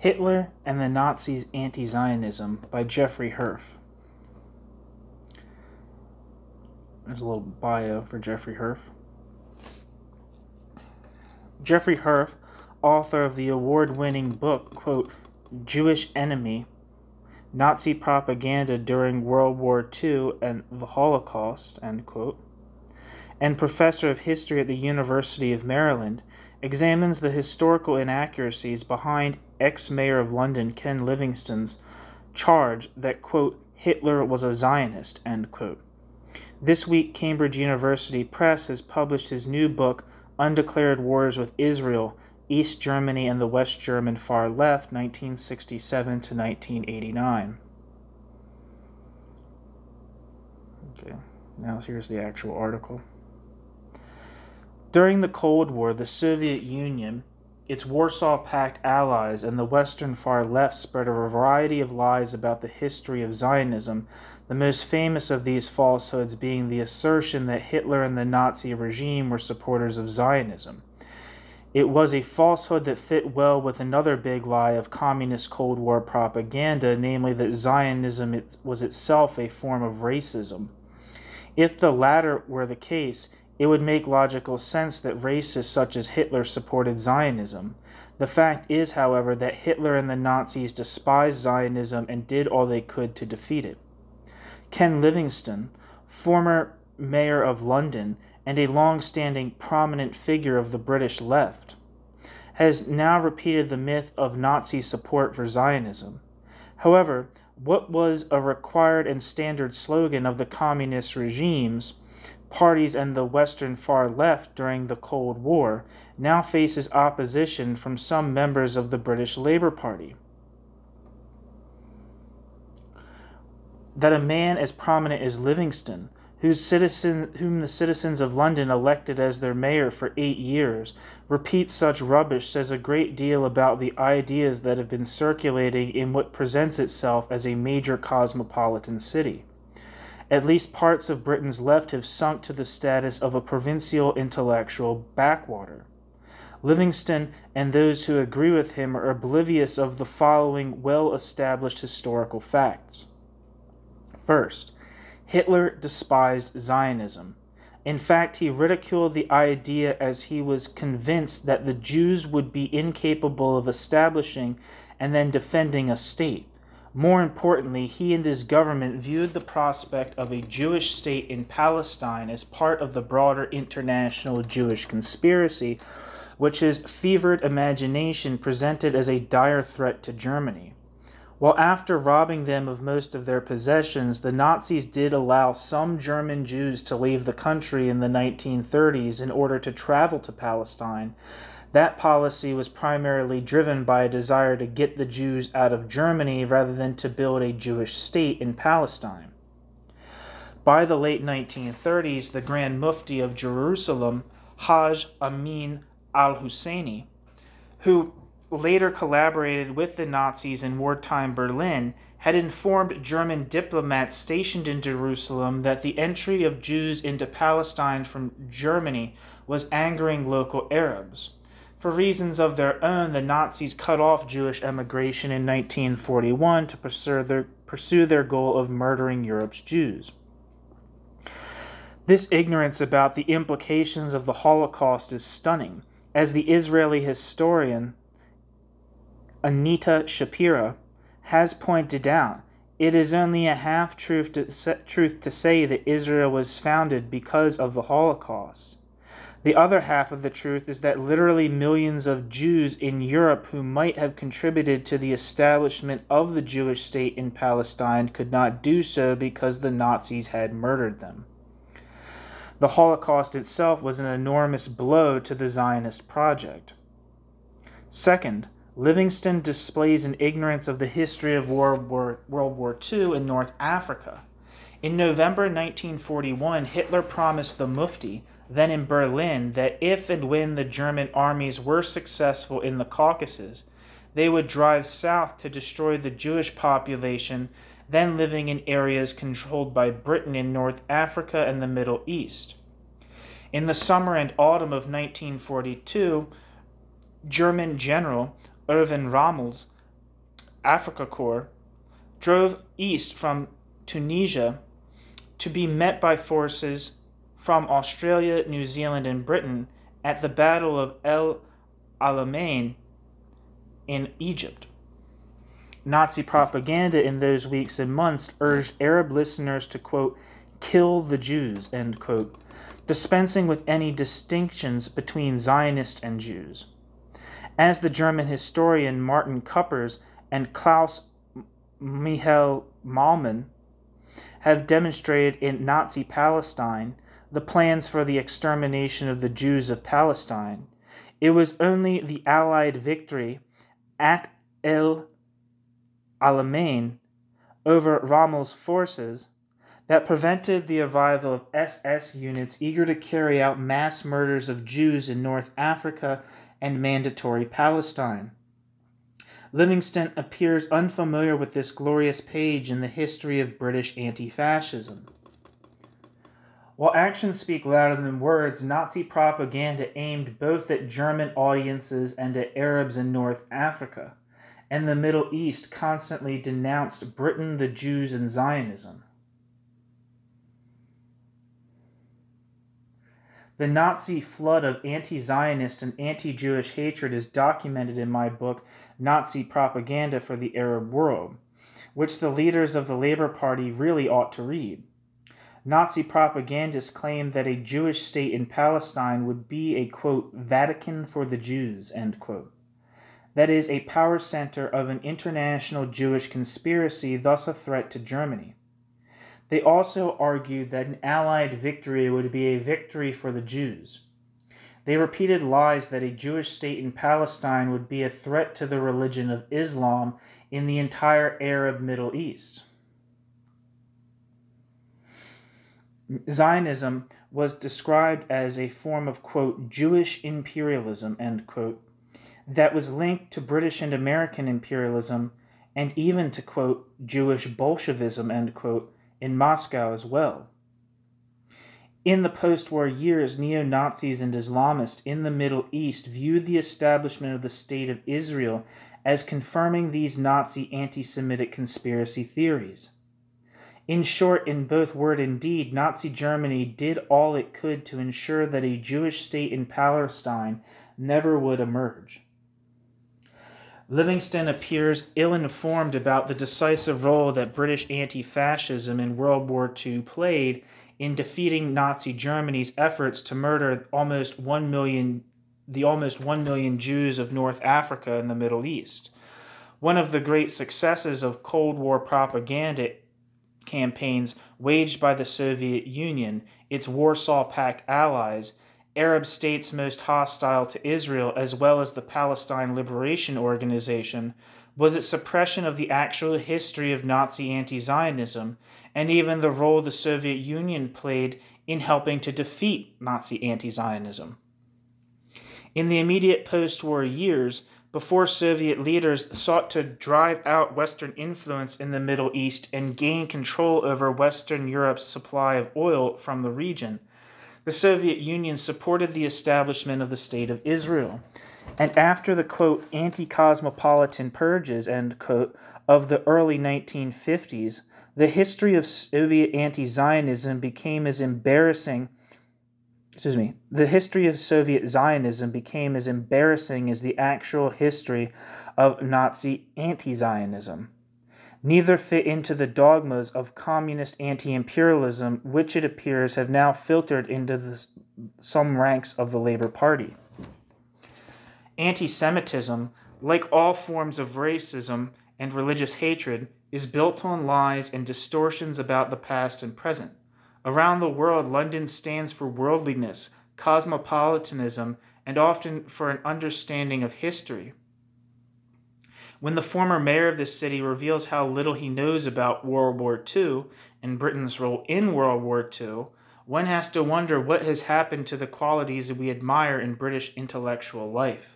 Hitler and the Nazis' Anti-Zionism by Jeffrey Herf. There's a little bio for Jeffrey Herf. Jeffrey Herf, author of the award-winning book, quote, Jewish Enemy, Nazi Propaganda During World War II and the Holocaust, end quote, and professor of history at the University of Maryland, examines the historical inaccuracies behind ex-mayor of London Ken Livingstone's charge that, quote, Hitler was a Zionist, end quote. This week, Cambridge University Press has published his new book, Undeclared Wars with Israel, East Germany and the West German Far Left, 1967 to 1989. Okay, now here's the actual article. During the Cold War, the Soviet Union, its Warsaw Pact Allies, and the Western Far Left spread a variety of lies about the history of Zionism, the most famous of these falsehoods being the assertion that Hitler and the Nazi regime were supporters of Zionism. It was a falsehood that fit well with another big lie of communist Cold War propaganda, namely that Zionism was itself a form of racism. If the latter were the case, it would make logical sense that racists such as Hitler supported Zionism. The fact is, however, that Hitler and the Nazis despised Zionism and did all they could to defeat it. Ken Livingstone, former mayor of London and a long-standing prominent figure of the British left, has now repeated the myth of Nazi support for Zionism. However, what was a required and standard slogan of the communist regimes, parties, and the Western Far Left during the Cold War now faces opposition from some members of the British Labour Party. That a man as prominent as Livingstone, whom the citizens of London elected as their mayor for 8 years, repeats such rubbish says a great deal about the ideas that have been circulating in what presents itself as a major cosmopolitan city. At least parts of Britain's left have sunk to the status of a provincial intellectual backwater. Livingstone and those who agree with him are oblivious of the following well-established historical facts. First, Hitler despised Zionism. In fact, he ridiculed the idea as he was convinced that the Jews would be incapable of establishing and then defending a state. More importantly, he and his government viewed the prospect of a Jewish state in Palestine as part of the broader international Jewish conspiracy, which his fevered imagination presented as a dire threat to Germany. While after robbing them of most of their possessions, the Nazis did allow some German Jews to leave the country in the 1930s in order to travel to Palestine, that policy was primarily driven by a desire to get the Jews out of Germany rather than to build a Jewish state in Palestine. By the late 1930s, the Grand Mufti of Jerusalem, Haj Amin al-Husseini, who later collaborated with the Nazis in wartime Berlin, had informed German diplomats stationed in Jerusalem that the entry of Jews into Palestine from Germany was angering local Arabs. For reasons of their own, the Nazis cut off Jewish emigration in 1941 to pursue their goal of murdering Europe's Jews. This ignorance about the implications of the Holocaust is stunning, as the Israeli historian Anita Shapira has pointed out. It is only a half-truth to say that Israel was founded because of the Holocaust. The other half of the truth is that literally millions of Jews in Europe who might have contributed to the establishment of the Jewish state in Palestine could not do so because the Nazis had murdered them. The Holocaust itself was an enormous blow to the Zionist project. Second, Livingstone displays an ignorance of the history of World War II in North Africa. In November 1941, Hitler promised the Mufti, then in Berlin, that if and when the German armies were successful in the Caucasus, they would drive south to destroy the Jewish population then living in areas controlled by Britain in North Africa and the Middle East. In the summer and autumn of 1942, German General Erwin Rommel's Africa Corps, drove east from Tunisia to be met by forces from Australia, New Zealand, and Britain at the Battle of El Alamein in Egypt. Nazi propaganda in those weeks and months urged Arab listeners to, quote, kill the Jews, end quote, dispensing with any distinctions between Zionists and Jews. As the German historian Martin Kuppers and Klaus Michael Malmann have demonstrated in Nazi Palestine, the plans for the extermination of the Jews of Palestine, it was only the Allied victory at El Alamein over Rommel's forces that prevented the arrival of SS units eager to carry out mass murders of Jews in North Africa and Mandatory Palestine. Livingstone appears unfamiliar with this glorious page in the history of British anti-fascism. While actions speak louder than words, Nazi propaganda aimed both at German audiences and at Arabs in North Africa, and the Middle East constantly denounced Britain, the Jews, and Zionism. The Nazi flood of anti-Zionist and anti-Jewish hatred is documented in my book, Nazi Propaganda for the Arab World, which the leaders of the Labour Party really ought to read. Nazi propagandists claimed that a Jewish state in Palestine would be a, quote, Vatican for the Jews, end quote. That is, a power center of an international Jewish conspiracy, thus a threat to Germany. They also argued that an Allied victory would be a victory for the Jews. They repeated lies that a Jewish state in Palestine would be a threat to the religion of Islam in the entire Arab Middle East. Zionism was described as a form of, quote, Jewish imperialism, end quote, that was linked to British and American imperialism and even to, quote, Jewish Bolshevism, end quote, in Moscow as well. In the post-war years, neo-Nazis and Islamists in the Middle East viewed the establishment of the State of Israel as confirming these Nazi anti-Semitic conspiracy theories. In short, in both word and deed, Nazi Germany did all it could to ensure that a Jewish state in Palestine never would emerge. Livingstone appears ill-informed about the decisive role that British anti-fascism in World War II played in defeating Nazi Germany's efforts to murder the almost 1 million Jews of North Africa and the Middle East. One of the great successes of Cold War propaganda campaigns waged by the Soviet Union, its Warsaw Pact Allies, Arab states most hostile to Israel, as well as the Palestine Liberation Organization, was its suppression of the actual history of Nazi anti-Zionism, and even the role the Soviet Union played in helping to defeat Nazi anti-Zionism. In the immediate post-war years, before Soviet leaders sought to drive out Western influence in the Middle East and gain control over Western Europe's supply of oil from the region, the Soviet Union supported the establishment of the State of Israel. And after the, quote, anti-cosmopolitan purges, end quote, of the early 1950s, the history of Soviet anti-Zionism became as embarrassing the history of Soviet Zionism became as embarrassing as the actual history of Nazi anti-Zionism. Neither fit into the dogmas of communist anti-imperialism, which it appears have now filtered into some ranks of the Labour Party. Anti-Semitism, like all forms of racism and religious hatred, is built on lies and distortions about the past and present. Around the world, London stands for worldliness, cosmopolitanism, and often for an understanding of history. When the former mayor of this city reveals how little he knows about World War II and Britain's role in World War II, one has to wonder what has happened to the qualities that we admire in British intellectual life.